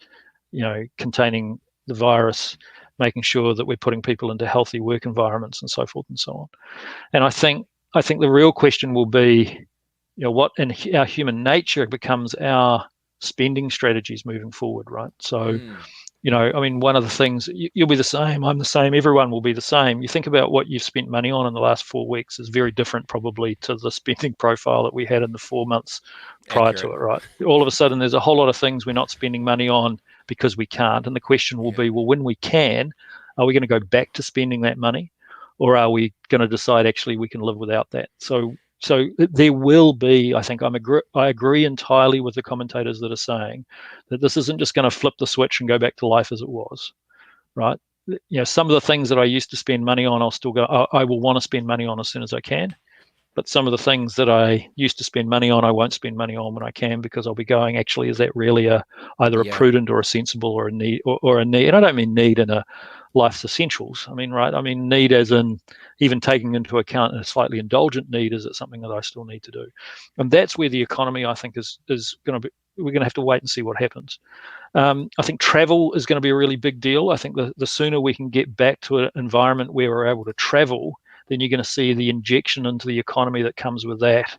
containing the virus, making sure that we're putting people into healthy work environments and so forth and so on. And I think the real question will be, what in our human nature becomes our spending strategies moving forward, right? So, one of the things, you'll be the same, I'm the same, everyone will be the same. You think about what you've spent money on in the last 4 weeks is very different probably to the spending profile that we had in the 4 months prior to it, right? All of a sudden, there's a whole lot of things we're not spending money on because we can't. And the question will be, well, when we can, are we going to go back to spending that money? Or are we going to decide actually we can live without that? So there will be, I think, I agree entirely with the commentators that are saying that this isn't just going to flip the switch and go back to life as it was, right? Some of the things that I used to spend money on, I will want to spend money on as soon as I can. But some of the things that I used to spend money on, I won't spend money on when I can, because I'll be going, actually, is that really either a prudent or a sensible or a need or a need? And I don't mean need in a life's essentials. I mean need as in even taking into account a slightly indulgent need. Is it something that I still need to do? And that's where the economy, I think, is going to be. We're going to have to wait and see what happens. I think travel is going to be a really big deal. I think the sooner we can get back to an environment where we're able to travel, then you're going to see the injection into the economy that comes with that.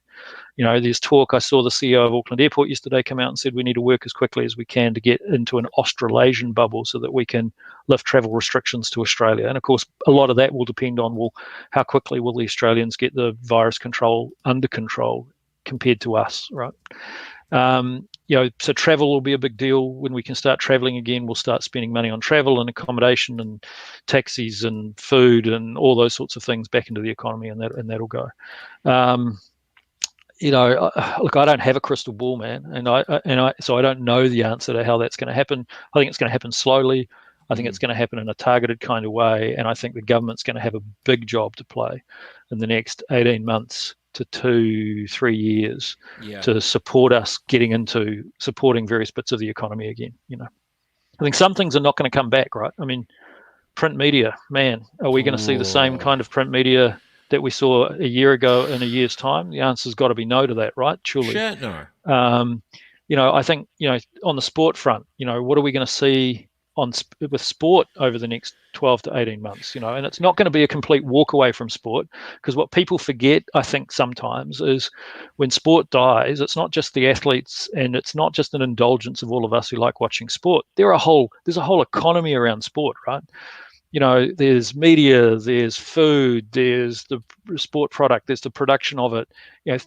There's talk. I saw the CEO of Auckland Airport yesterday come out and said we need to work as quickly as we can to get into an Australasian bubble so that we can lift travel restrictions to Australia. And of course, a lot of that will depend on, well, how quickly will the Australians get the virus under control compared to us, right? So travel will be a big deal. When we can start traveling again, we'll start spending money on travel and accommodation and taxis and food and all those sorts of things back into the economy, and that'll go. Look, I don't have a crystal ball, man, so I don't know the answer to how that's going to happen. I think it's going to happen slowly. I think it's going to happen in a targeted kind of way, and I think the government's going to have a big job to play in the next 18 months to 2-3 years to support us getting into supporting various bits of the economy again. I think some things are not going to come back, right? I mean, print media, man, are we going to see the same kind of print media that we saw a year ago in a year's time? The answer's got to be no to that, right? Surely. Shit, no. I think, on the sport front, what are we going to see with sport over the next 12 to 18 months, and it's not going to be a complete walk away from sport, because what people forget, I think, sometimes is when sport dies, it's not just the athletes and it's not just an indulgence of all of us who like watching sport. There's a whole economy around sport, right? There's media, there's food, there's the sport product, there's the production of it.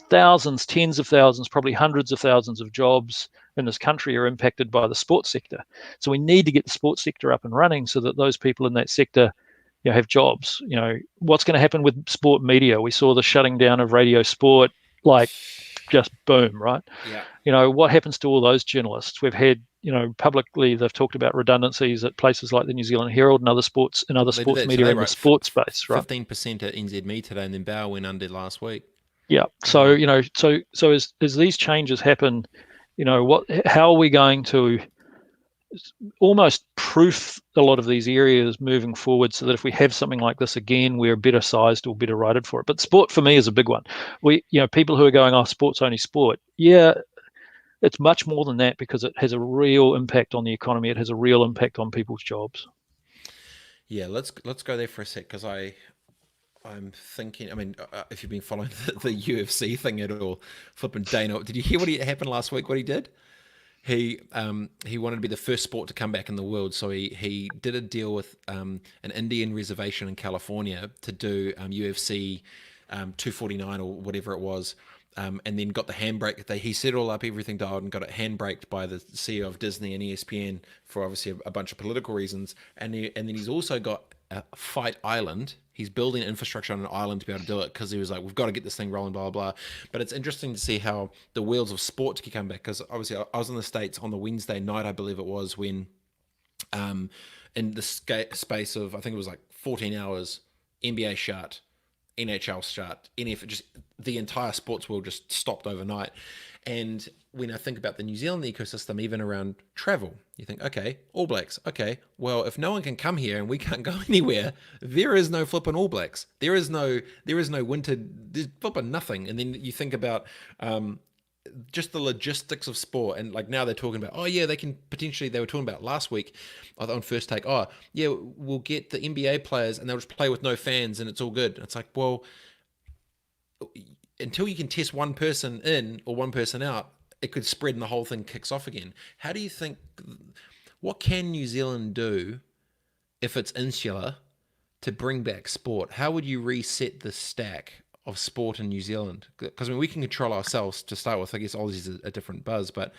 Thousands, tens of thousands, probably hundreds of thousands of jobs in this country are impacted by the sports sector. So we need to get the sports sector up and running so that those people in that sector have jobs. What's going to happen with sport media? We saw the shutting down of radio sport, just boom, right? Yeah. What happens to all those journalists? We've had, publicly they've talked about redundancies at places like the New Zealand Herald and other sports media in the sports space, right? 15% at NZME today, and then Bauer went under last week. Yeah. So, so as these changes happen, how are we going to almost proof a lot of these areas moving forward so that if we have something like this again, we're better sized or better rated for it? But sport for me is a big one. People who are going, oh, sport's only sport. Yeah, it's much more than that, because it has a real impact on the economy. It has a real impact on people's jobs. Yeah, let's go there for a sec, because I'm thinking. I mean, if you've been following the UFC thing at all, flipping Dana, did you hear what happened last week? What he did? He wanted to be the first sport to come back in the world, so he did a deal with an Indian reservation in California to do UFC 249 or whatever it was. And then got the handbrake. He set it all up, everything dialed, and got it handbraked by the CEO of Disney and ESPN for obviously a bunch of political reasons. And then he's also got a Fight Island. He's building infrastructure on an island to be able to do it, because he was like, we've got to get this thing rolling, blah, blah, blah. But it's interesting to see how the wheels of sport can come back, because obviously I was in the States on the Wednesday night, I believe it was, when in the space of, I think it was like 14 hours, NBA shut, NHL shut, just the entire sports world just stopped overnight. And when I think about the New Zealand ecosystem, even around travel, you think, okay, All Blacks. Okay, well, if no one can come here and we can't go anywhere, there is no flipping All Blacks. There is no winter. There's flipping nothing. And then you think about just the logistics of sport, and like now they're talking about, oh yeah, they were talking about last week on First Take, oh yeah, we'll get the NBA players and they'll just play with no fans and it's all good. And it's like, well, until you can test one person in or one person out, it could spread and the whole thing kicks off again. How do you think, what can New Zealand do if it's insular to bring back sport? How would you reset the stack of sport in New Zealand? Because we can control ourselves to start with. I guess Aussie's a different buzz, but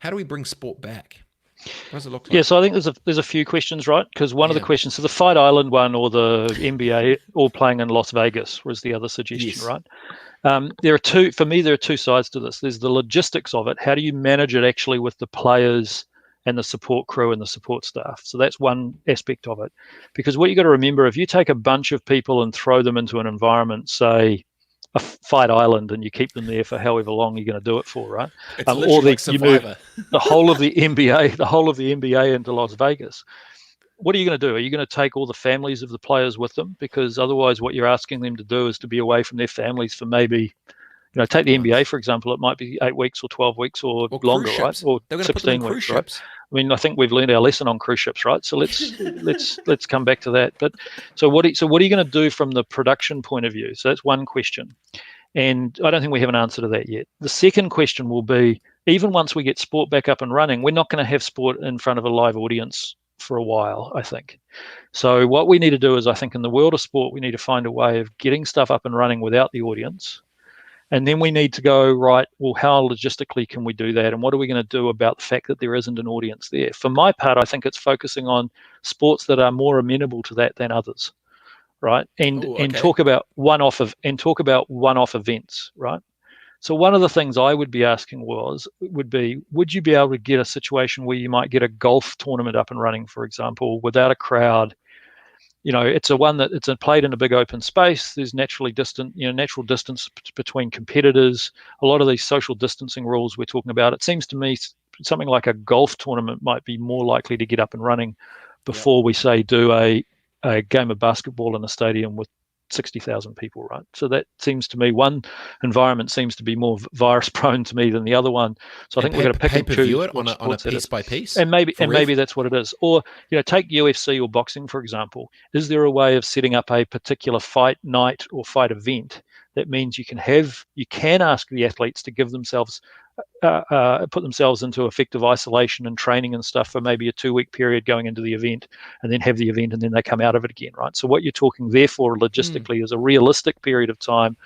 how do we bring sport back? What does it look like? Yeah, so I think there's a few questions, right? Because one of the questions, so the Fight Island one or the NBA all playing in Las Vegas was the other suggestion, yes. Right? There are two sides to this. There's the logistics of it. How do you manage it actually with the players and the support crew and the support staff? So that's one aspect of it. Because what you got to remember, if you take a bunch of people and throw them into an environment, say a Fight Island, and you keep them there for however long you're going to do it for, right? It's literally like Survivor. You move the whole of the NBA into Las Vegas. What are you going to do? Are you going to take all the families of the players with them? Because otherwise what you're asking them to do is to be away from their families for maybe, take the NBA, for example, it might be 8 weeks or 12 weeks or longer, right? Or 16 weeks, right? I mean, I think we've learned our lesson on cruise ships, right? So let's come back to that. But so what are you going to do from the production point of view? So that's one question. And I don't think we have an answer to that yet. The second question will be, even once we get sport back up and running, we're not going to have sport in front of a live audience for a while, I think. So what we need to do is, I think in the world of sport, we need to find a way of getting stuff up and running without the audience. And then we need to go, right, well, how logistically can we do that? And what are we going to do about the fact that there isn't an audience there? For my part, I think it's focusing on sports that are more amenable to that than others, right? And talk about one-off events, right? So one of the things I would be asking would you be able to get a situation where you might get a golf tournament up and running, for example, without a crowd? It's played in a big open space. There's natural distance between competitors. A lot of these social distancing rules we're talking about, it seems to me something like a golf tournament might be more likely to get up and running before we say do a game of basketball in a stadium with 60,000 people, right? So that seems to me, one environment seems to be more virus prone to me than the other one. So I think we're going to pick and choose it on a piece by piece, and maybe that's what it is. Or take UFC or boxing, for example. Is there a way of setting up a particular fight night or fight event that means you can ask the athletes to give themselves put themselves into effective isolation and training and stuff for maybe a 2-week period going into the event, and then have the event, and then they come out of it again, right? So what you're talking therefore logistically is a realistic period of time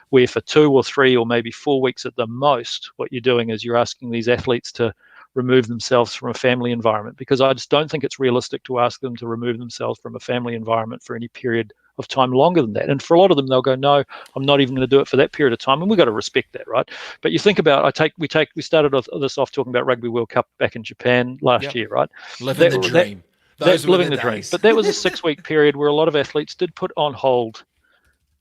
where for 2 or 3 or maybe 4 weeks at the most, what you're doing is you're asking these athletes to remove themselves from a family environment, because I just don't think it's realistic to ask them to remove themselves from a family environment for any period of time longer than that. And for a lot of them, they'll go, no, I'm not even going to do it for that period of time. And we've got to respect that, right? But you think about, we started this off talking about Rugby World Cup back in Japan last year, right? Living the dream. That's living the dream. But that was a 6-week period where a lot of athletes did put on hold.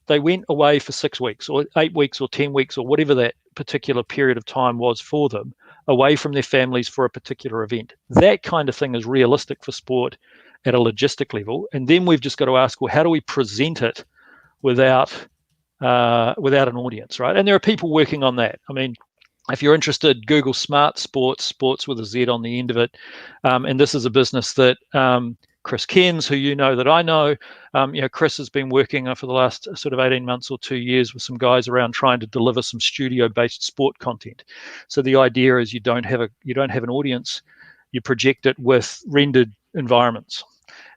They went away for 6 weeks or 8 weeks or 10 weeks or whatever that particular period of time was for them, away from their families for a particular event. That kind of thing is realistic for sport at a logistic level. And then we've just got to ask, well, how do we present it without an audience, right? And there are people working on that. I mean, if you're interested, Google Smart Sports with a Z on the end of it. And this is a business that Chris Cairns, who that I know, Chris has been working for the last sort of 18 months or 2 years with some guys around trying to deliver some studio-based sport content. So the idea is you don't have an audience, you project it with rendered environments.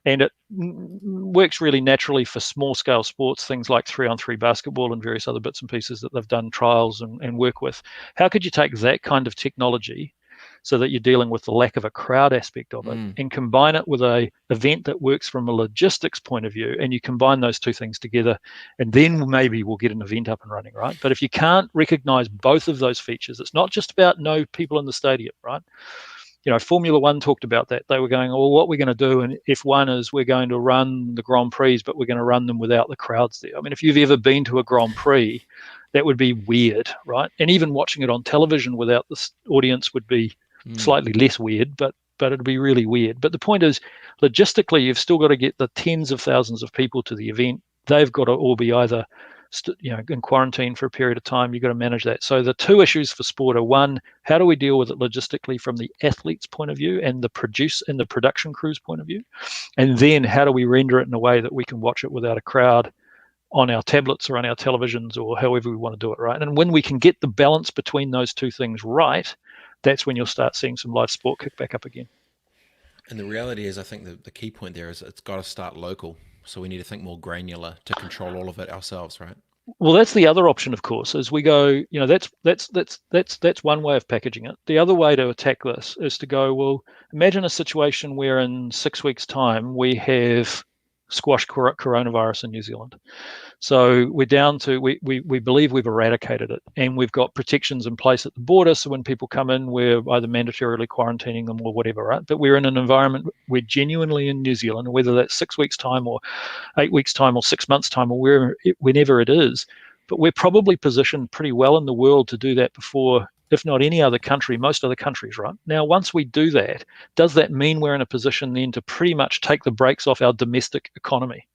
And it works really naturally for small-scale sports, things like 3-on-3 basketball and various other bits and pieces that they've done trials and work with. How could you take that kind of technology so that you're dealing with the lack of a crowd aspect of it and combine it with a event that works from a logistics point of view, and you combine those two things together, and then maybe we'll get an event up and running, right? But if you can't recognize both of those features, it's not just about no people in the stadium, right? Formula One talked about that. They were going, well, what we're going to do in F1 is we're going to run the Grand Prix, but we're going to run them without the crowds there. I mean, if you've ever been to a Grand Prix, that would be weird, right? And even watching it on television without the audience would be slightly less weird, but it'd be really weird. But the point is, logistically, you've still got to get the tens of thousands of people to the event. They've got to all be either in quarantine for a period of time. You've got to manage that. So the two issues for sport are, one, how do we deal with it logistically from the athlete's point of view and the production crew's point of view? And then how do we render it in a way that we can watch it without a crowd on our tablets or on our televisions or however we want to do it, right? And when we can get the balance between those two things right, that's when you'll start seeing some live sport kick back up again. And the reality is, I think the key point there is it's got to start local. So we need to think more granular to control all of it ourselves, right? Well, that's the other option, of course, is we go, that's one way of packaging it. The other way to attack this is to go, well, imagine a situation where in 6 weeks' time we have squashed coronavirus in New Zealand. So we're down to, we believe we've eradicated it, and we've got protections in place at the border. So when people come in, we're either mandatorily quarantining them or whatever, right? But we're in an environment, we're genuinely in New Zealand, whether that's 6 weeks' time or 8 weeks' time or 6 months' time or whenever it is. But we're probably positioned pretty well in the world to do that before, if not any other country, most other countries, right? Now, once we do that, does that mean we're in a position then to pretty much take the brakes off our domestic economy?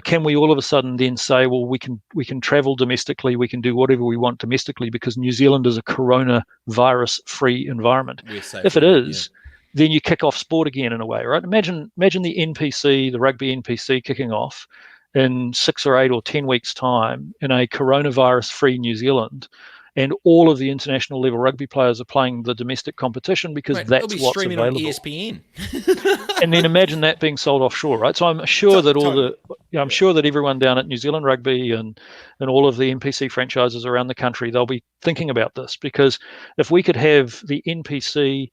Can we all of a sudden then say, well, we can travel domestically, we can do whatever we want domestically because New Zealand is a coronavirus-free environment? If it is, then you kick off sport again in a way, right? Imagine the NPC, the rugby NPC, kicking off in 6 or 8 or 10 weeks' time in a coronavirus-free New Zealand, and all of the international level rugby players are playing the domestic competition because that's what's available. On ESPN. And then imagine that being sold offshore, right? So I'm sure that I'm sure that everyone down at New Zealand Rugby and all of the NPC franchises around the country, they'll be thinking about this, because if we could have the NPC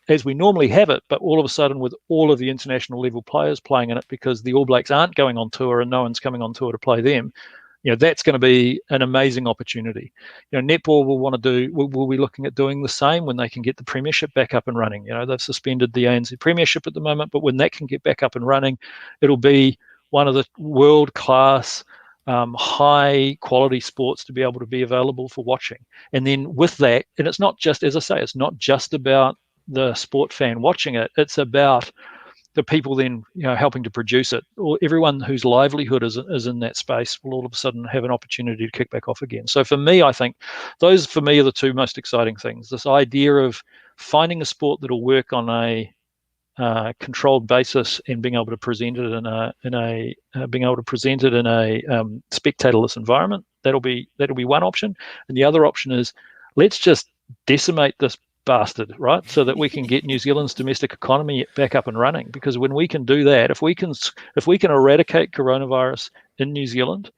as we normally have it, but all of a sudden with all of the international level players playing in it because the All Blacks aren't going on tour and no one's coming on tour to play them, that's going to be an amazing opportunity. Netball will be looking at doing the same when they can get the premiership back up and running. They've suspended the ANZ premiership at the moment, but when that can get back up and running, it'll be one of the world-class, high-quality sports to be able to be available for watching. And then with that, and it's not just, as I say, it's not just about the sport fan watching it. It's about the people then helping to produce it, or everyone whose livelihood is in that space, will all of a sudden have an opportunity to kick back off again. So for me, I think those for me are the two most exciting things. This idea of finding a sport that'll work on a controlled basis and being able to present it in a spectatorless environment. That'll be one option, and the other option is let's just decimate this bastard, right? So that we can get New Zealand's domestic economy back up and running. Because when we can do that, if we can eradicate coronavirus in New Zealand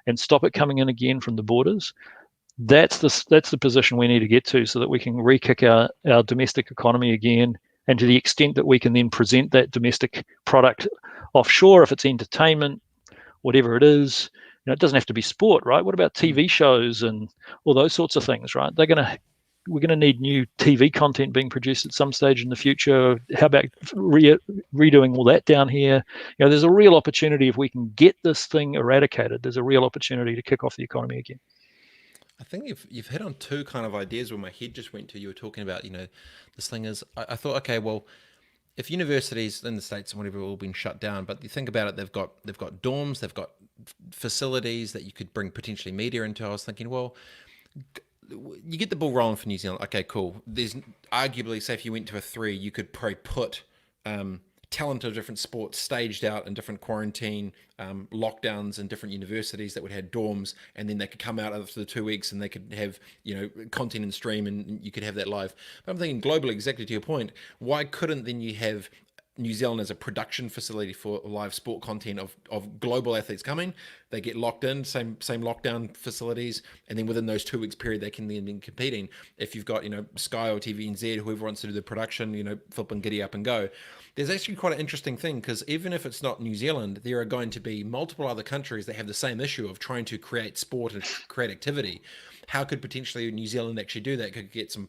and stop it coming in again from the borders, that's the position we need to get to, so that we can re-kick our domestic economy again. And to the extent that we can then present that domestic product offshore, if it's entertainment, whatever it is, it doesn't have to be sport, right? What about TV shows and all those sorts of things, right? We're going to need new TV content being produced at some stage in the future. How about redoing all that down here? There's a real opportunity if we can get this thing eradicated. There's a real opportunity to kick off the economy again. I think you've hit on two kind of ideas where my head just went to. You were talking about, this thing is, I thought, okay, well, if universities in the States and whatever have all been shut down, but you think about it, they've got dorms, they've got facilities that you could bring potentially media into. I was thinking, well, you get the ball rolling for New Zealand. Okay, cool. There's arguably, say if you went to a 3, you could probably put talent of different sports staged out in different quarantine lockdowns in different universities that would have dorms, and then they could come out after the 2 weeks and they could have content and stream, and you could have that live. But I'm thinking globally, exactly to your point, why couldn't then you have New Zealand as a production facility for live sport content of global athletes coming? They get locked in, same lockdown facilities, and then within those 2 weeks period, they can then be competing. If you've got Sky or TVNZ, whoever wants to do the production, flip and giddy up and go. There's actually quite an interesting thing, because even if it's not New Zealand, there are going to be multiple other countries that have the same issue of trying to create sport and create activity. How could potentially New Zealand actually do that? Could get some,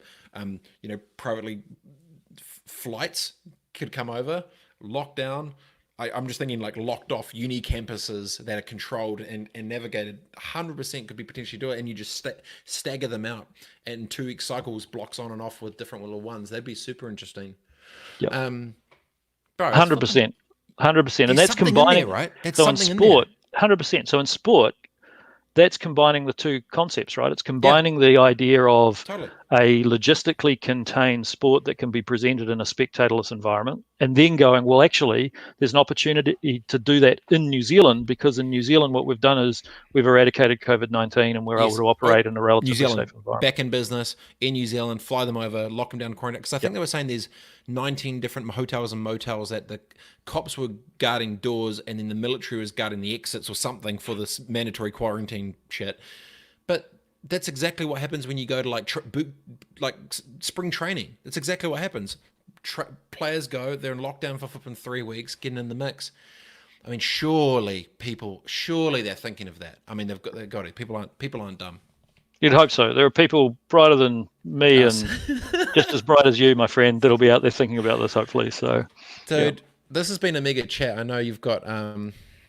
privately flights could come over, lockdown. I'm just thinking like locked off uni campuses that are controlled and navigated. 100% could be potentially do it, and you just stagger them out and 2 week cycles, blocks on and off with different little ones. That'd be super interesting. Yeah. 100%, and that's combining, there, right? That's so in sport, 100%. So in sport, that's combining the two concepts, right? It's combining the idea of a logistically contained sport that can be presented in a spectatorless environment, and then going, well, actually, there's an opportunity to do that in New Zealand, because in New Zealand, what we've done is we've eradicated COVID-19 and we're able to operate in a relatively safe environment. Back in business in New Zealand, fly them over, lock them down, quarantine. Because I think they were saying there's 19 different hotels and motels that the cops were guarding doors, and then the military was guarding the exits or something for this mandatory quarantine shit. But that's exactly what happens when you go to like spring training. That's exactly what happens. Players go, they're in lockdown for flipping 3 weeks, getting in the mix. I mean, surely they're thinking of that. I mean, they've got it. People aren't dumb. You'd hope so. There are people brighter than me and just as bright as you, my friend, that'll be out there thinking about this, hopefully. So, dude, this has been a mega chat. I know you've got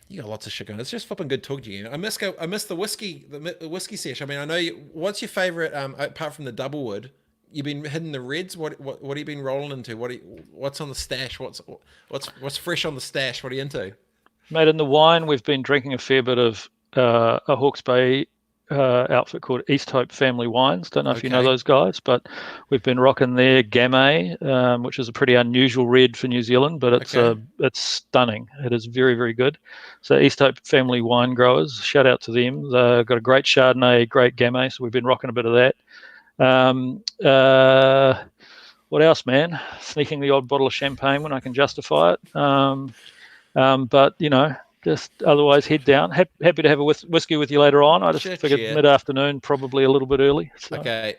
lots of shit going. It's just flipping good talking to you. I miss the whiskey sesh. I mean, I know what's your favorite apart from the Doublewood? You've been hitting the reds. What have you been rolling into? What's on the stash? What's fresh on the stash? What are you into? Mate, in the wine, we've been drinking a fair bit of a Hawke's Bay outfit called East Hope Family Wines. Don't know if you know those guys, but we've been rocking their Gamay, which is a pretty unusual red for New Zealand, but it's stunning. It is very, very good. So East Hope Family Wine Growers, shout out to them. They've got a great Chardonnay, great Gamay, so we've been rocking a bit of that. What else, man? Sneaking the odd bottle of champagne when I can justify it. But just otherwise head down. Happy to have a whiskey with you later on. I just figured mid-afternoon, probably a little bit early. So. Okay,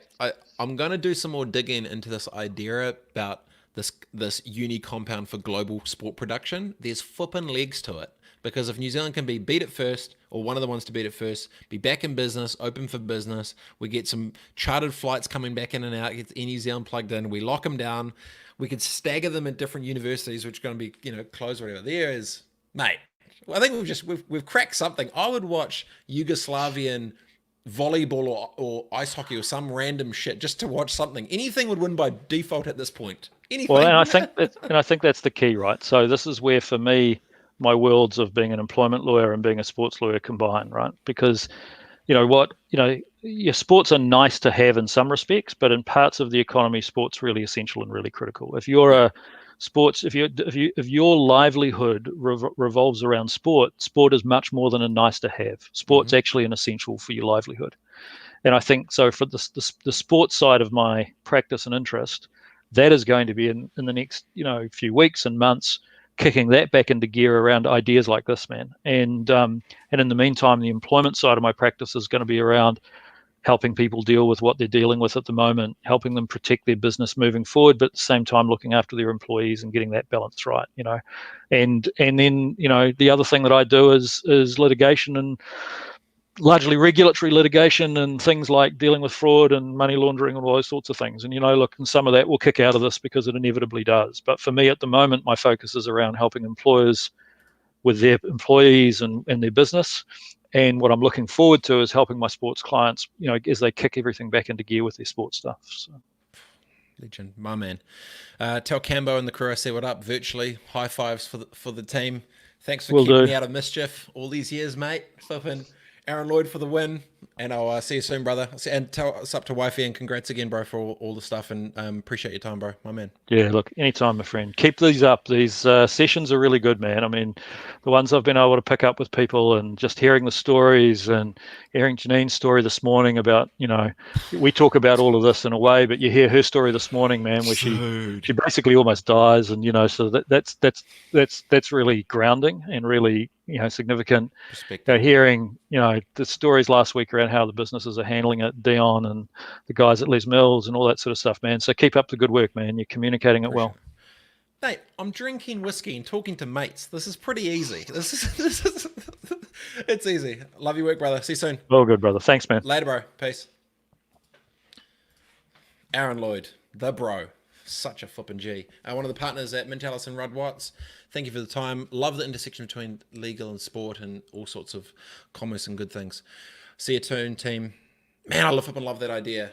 I'm going to do some more digging into this idea about this uni compound for global sport production. There's flipping legs to it, because if New Zealand can be beat it first, or one of the ones to beat it first, be back in business, open for business, we get some chartered flights coming back in and out, get New Zealand plugged in, we lock them down, we could stagger them at different universities, which are going to be closed or whatever. There is, mate. I think we've cracked something. I would watch Yugoslavian volleyball or ice hockey or some random shit just to watch something. Anything would win by default at this point. anything. Well, and I think that's the key, right? So this is where, for me, my worlds of being an employment lawyer and being a sports lawyer combine, right? Because your sports are nice to have in some respects, but in parts of the economy, sports really essential and really critical. If you're a sports, if your livelihood revolves around sport, sport is much more than a nice to have. Sport's actually an essential for your livelihood. And I think so for the sports side of my practice and interest, that is going to be in the next few weeks and months, kicking that back into gear around ideas like this, man. And in the meantime, the employment side of my practice is going to be around helping people deal with what they're dealing with at the moment, helping them protect their business moving forward, but at the same time looking after their employees and getting that balance right, And then the other thing that I do is litigation, and largely regulatory litigation and things like dealing with fraud and money laundering and all those sorts of things. And, look, and some of that will kick out of this because it inevitably does. But for me at the moment, my focus is around helping employers with their employees and their business. And what I'm looking forward to is helping my sports clients, as they kick everything back into gear with their sports stuff. So. Legend, my man. Tell Cambo and the crew I say what up virtually. High fives for the team. Thanks for keeping me out of mischief all these years, mate. Flipping Aaron Lloyd for the win. And I'll see you soon, brother. And tell us up to wifey, and congrats again, bro, for all the stuff. And appreciate your time, bro. My man. Yeah, look, anytime, my friend. Keep these up. These sessions are really good, man. I mean, the ones I've been able to pick up with people and just hearing the stories, and hearing Janine's story this morning about, we talk about all of this in a way, but you hear her story this morning, man, where she basically almost dies. And, so that's really grounding and really, significant. Hearing, the stories last week around how the businesses are handling it, Dion and the guys at Les Mills and all that sort of stuff, man. So keep up the good work, man. You're communicating it well. Mate, I'm drinking whiskey and talking to mates. This is pretty easy. It's easy. Love your work, brother. See you soon. All good, brother. Thanks, man. Later, bro. Peace. Aaron Lloyd, the bro. Such a flippin' G. One of the partners at MinterEllisonRuddWatts. Thank you for the time. Love the intersection between legal and sport and all sorts of commerce and good things. See you soon, team. Man, I love that idea.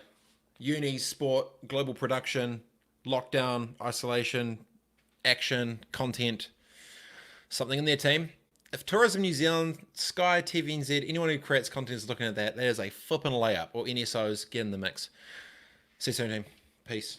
Uni, sport, global production, lockdown, isolation, action, content. Something in there, team. If Tourism New Zealand, Sky, TVNZ, anyone who creates content is looking at that, that is a flippin' layup. Or NSOs, get in the mix. See you soon, team. Peace.